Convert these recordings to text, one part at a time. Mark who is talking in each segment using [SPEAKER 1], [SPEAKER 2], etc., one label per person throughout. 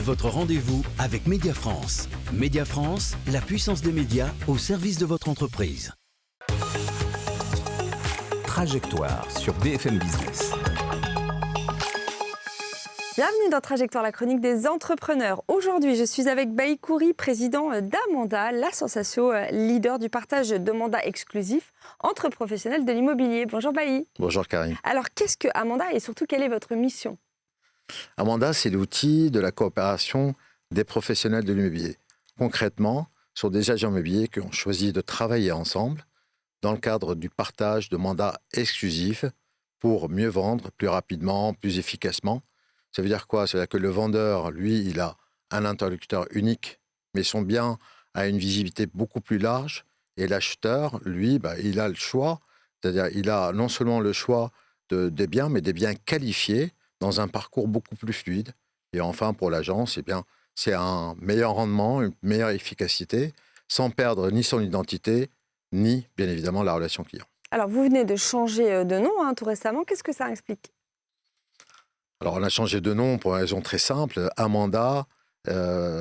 [SPEAKER 1] votre rendez-vous avec Média France. Média France, la puissance des médias au service de votre entreprise. Trajectoire sur BFM Business.
[SPEAKER 2] Bienvenue dans Trajectoire, la chronique des entrepreneurs. Aujourd'hui, je suis avec Bailly Khoury, président d'Amanda, l'association leader du partage de mandats exclusifs entre professionnels de l'immobilier. Bonjour Bailly.
[SPEAKER 3] Bonjour Karine.
[SPEAKER 2] Alors, qu'est-ce que Amanda et surtout, quelle est votre mission ?
[SPEAKER 3] Amanda, c'est l'outil de la coopération des professionnels de l'immobilier. Concrètement, ce sont des agents immobiliers qui ont choisi de travailler ensemble dans le cadre du partage de mandats exclusifs pour mieux vendre plus rapidement, plus efficacement. Ça veut dire quoi ? Ça veut dire que le vendeur, lui, il a un interlocuteur unique, mais son bien a une visibilité beaucoup plus large. Et l'acheteur, lui, il a le choix. C'est-à-dire il a non seulement le choix des biens, mais des biens qualifiés dans un parcours beaucoup plus fluide. Et enfin, pour l'agence, c'est un meilleur rendement, une meilleure efficacité, sans perdre ni son identité, ni, bien évidemment, la relation client.
[SPEAKER 2] Alors, vous venez de changer de nom tout récemment. Qu'est-ce que ça explique ?
[SPEAKER 3] Alors, on a changé de nom pour une raison très simple. Amanda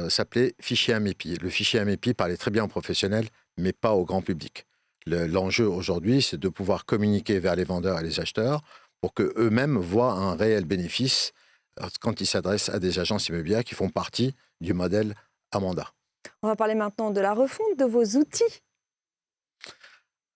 [SPEAKER 3] s'appelait Fichier Amepi. Le fichier Amepi parlait très bien aux professionnels, mais pas au grand public. L'enjeu aujourd'hui, c'est de pouvoir communiquer vers les vendeurs et les acheteurs pour qu'eux-mêmes voient un réel bénéfice quand ils s'adressent à des agences immobilières qui font partie du modèle Amanda.
[SPEAKER 2] On va parler maintenant de la refonte de vos outils.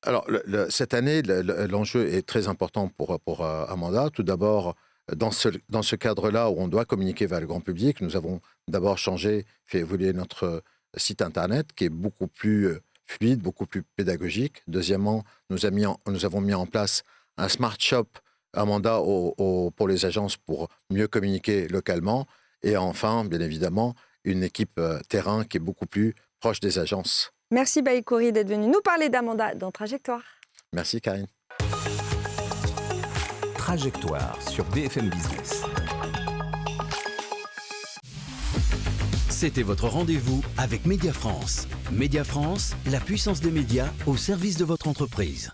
[SPEAKER 3] Alors, cette année, l'enjeu est très important pour Amanda. Tout d'abord, dans ce cadre-là où on doit communiquer vers le grand public, nous avons d'abord fait évoluer notre site Internet qui est beaucoup plus fluide, beaucoup plus pédagogique. Deuxièmement, nous avons mis en place un Smart Shop Amanda pour les agences pour mieux communiquer localement. Et enfin, bien évidemment, une équipe terrain qui est beaucoup plus proche des agences.
[SPEAKER 2] Merci Bailly Khoury d'être venu nous parler d'Amanda dans Trajectoire.
[SPEAKER 3] Merci Karine.
[SPEAKER 1] Trajectoire sur BFM Business. C'était votre rendez-vous avec Média France. Média France, la puissance des médias au service de votre entreprise.